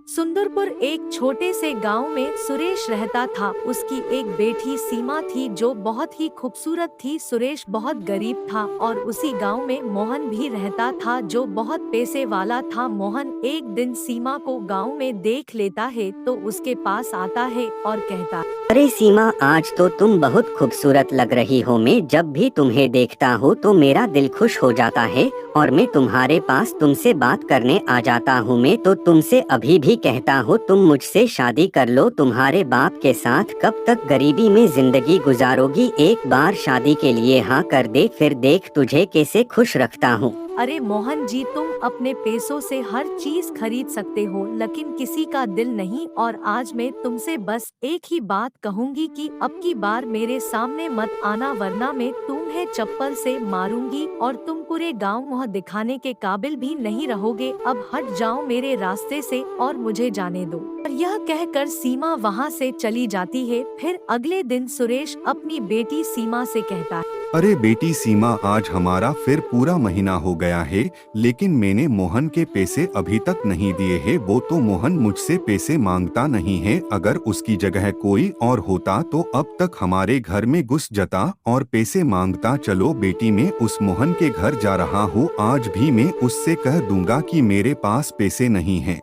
सुंदरपुर एक छोटे से गांव में सुरेश रहता था। उसकी एक बेटी सीमा थी जो बहुत ही खूबसूरत थी। सुरेश बहुत गरीब था और उसी गांव में मोहन भी रहता था जो बहुत पैसे वाला था। मोहन एक दिन सीमा को गांव में देख लेता है तो उसके पास आता है और कहता, अरे सीमा, आज तो तुम बहुत खूबसूरत लग रही हो। मैं जब भी तुम्हें देखता हूँ तो मेरा दिल खुश हो जाता है और मैं तुम्हारे पास तुमसे बात करने आ जाता हूँ। मैं तो तुमसे अभी भी कहता हूँ तुम मुझसे शादी कर लो। तुम्हारे बाप के साथ कब तक गरीबी में जिंदगी गुजारोगी? एक बार शादी के लिए हाँ कर दे, फिर देख तुझे कैसे खुश रखता हूँ। अरे मोहन जी, तुम अपने पैसों से हर चीज खरीद सकते हो लेकिन किसी का दिल नहीं। और आज मैं तुमसे बस एक ही बात कहूंगी कि अब की बार मेरे सामने मत आना वरना मैं तुम्हें चप्पल से मारूंगी और तुम पूरे गांव मुँह दिखाने के काबिल भी नहीं रहोगे। अब हट जाओ मेरे रास्ते से और मुझे जाने दो। और यह कहकर सीमा वहाँ से चली जाती है। फिर अगले दिन सुरेश अपनी बेटी सीमा से कहता है, अरे बेटी सीमा, आज हमारा फिर पूरा महीना हो गया है लेकिन मैंने मोहन के पैसे अभी तक नहीं दिए हैं। वो तो मोहन मुझसे पैसे मांगता नहीं है। अगर उसकी जगह कोई और होता तो अब तक हमारे घर में घुस जाता और पैसे मांगता। चलो बेटी, मैं उस मोहन के घर जा रहा हूँ। आज भी मैं उससे कह दूंगा कि मेरे पास पैसे नहीं हैं।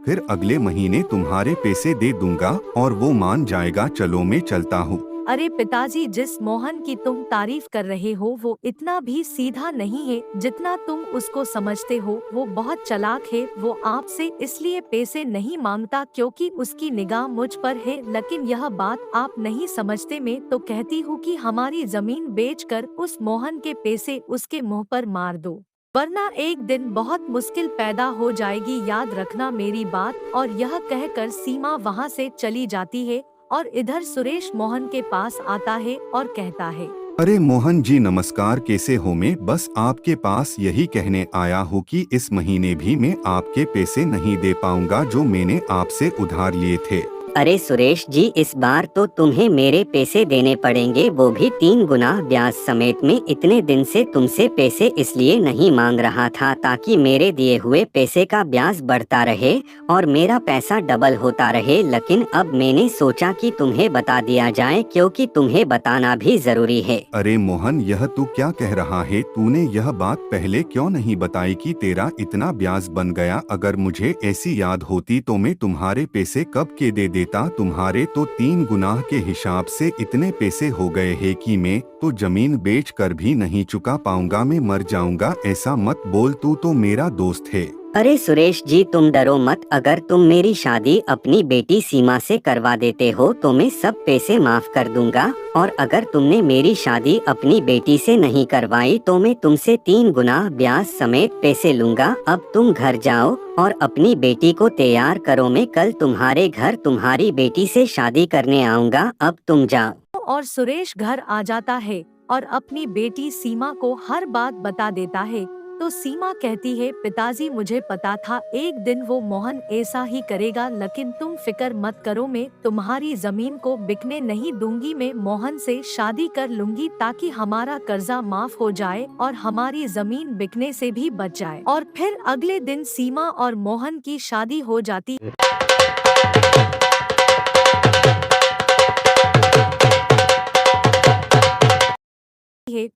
फिर अगले महीने तुम्हारे पैसे दे दूंगा और वो मान जाएगा। चलो मैं चलता हूँ। अरे पिताजी, जिस मोहन की तुम तारीफ कर रहे हो वो इतना भी सीधा नहीं है जितना तुम उसको समझते हो। वो बहुत चालाक है। वो आपसे इसलिए पैसे नहीं मांगता क्योंकि उसकी निगाह मुझ पर है। लेकिन यह बात आप नहीं समझते। मैं तो कहती हूँ कि हमारी जमीन बेचकर उस मोहन के पैसे उसके मुंह पर मार दो, वरना एक दिन बहुत मुश्किल पैदा हो जाएगी। याद रखना मेरी बात। और यह कहकर सीमा वहाँ से चली जाती है और इधर सुरेश मोहन के पास आता है और कहता है, अरे मोहन जी नमस्कार, कैसे हो? मैं बस आपके पास यही कहने आया हूँ कि इस महीने भी मैं आपके पैसे नहीं दे पाऊंगा जो मैंने आपसे उधार लिए थे। अरे सुरेश जी, इस बार तो तुम्हें मेरे पैसे देने पड़ेंगे, वो भी 3 गुना ब्याज समेत। मैं इतने दिन से तुमसे पैसे इसलिए नहीं मांग रहा था ताकि मेरे दिए हुए पैसे का ब्याज बढ़ता रहे और मेरा पैसा डबल होता रहे। लेकिन अब मैंने सोचा कि तुम्हें बता दिया जाए क्योंकि तुम्हें बताना भी जरूरी है। अरे मोहन, यह तू क्या कह रहा है? तूने यह बात पहले क्यों नहीं बताई कि तेरा इतना ब्याज बन गया? अगर मुझे ऐसी याद होती तो मैं तुम्हारे पैसे कब के दे देता। तुम्हारे तो 3 गुना के हिसाब से इतने पैसे हो गए हैं कि मैं तो जमीन बेच कर भी नहीं चुका पाऊंगा। मैं मर जाऊंगा। ऐसा मत बोल, तू तो मेरा दोस्त है। अरे सुरेश जी, तुम डरो मत। अगर तुम मेरी शादी अपनी बेटी सीमा से करवा देते हो तो मैं सब पैसे माफ कर दूंगा, और अगर तुमने मेरी शादी अपनी बेटी से नहीं करवाई तो मैं तुमसे 3 गुना ब्याज समेत पैसे लूंगा। अब तुम घर जाओ और अपनी बेटी को तैयार करो। मैं कल तुम्हारे घर तुम्हारी बेटी से शादी करने आऊंगा। अब तुम जाओ। और सुरेश घर आ जाता है और अपनी बेटी सीमा को हर बात बता देता है। तो सीमा कहती है, पिताजी मुझे पता था एक दिन वो मोहन ऐसा ही करेगा, लेकिन तुम फिक्र मत करो, मैं तुम्हारी जमीन को बिकने नहीं दूंगी। मैं मोहन से शादी कर लूंगी ताकि हमारा कर्जा माफ हो जाए और हमारी जमीन बिकने से भी बच जाए। और फिर अगले दिन सीमा और मोहन की शादी हो जाती है।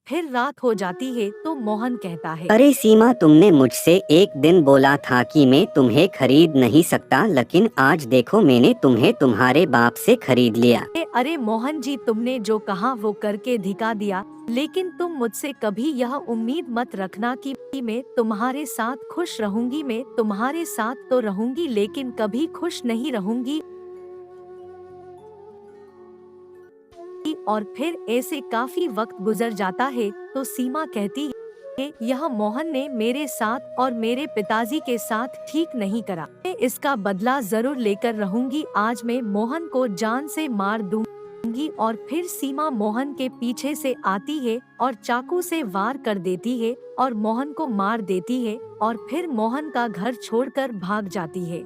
फिर रात हो जाती है तो मोहन कहता है, अरे सीमा, तुमने मुझसे एक दिन बोला था कि मैं तुम्हें खरीद नहीं सकता, लेकिन आज देखो मैंने तुम्हें तुम्हारे बाप से खरीद लिया। अरे मोहन जी, तुमने जो कहा वो करके दिखा दिया, लेकिन तुम मुझसे कभी यह उम्मीद मत रखना कि मैं तुम्हारे साथ खुश रहूंगी। मैं तुम्हारे साथ तो रहूंगी लेकिन कभी खुश नहीं रहूंगी। और फिर ऐसे काफी वक्त गुजर जाता है तो सीमा कहती है, यह मोहन ने मेरे साथ और मेरे पिताजी के साथ ठीक नहीं करा। मैं इसका बदला जरूर लेकर रहूंगी। आज मैं मोहन को जान से मार दूंगी। और फिर सीमा मोहन के पीछे से आती है और चाकू से वार कर देती है और मोहन को मार देती है और फिर मोहन का घर छोड़कर भाग जाती है।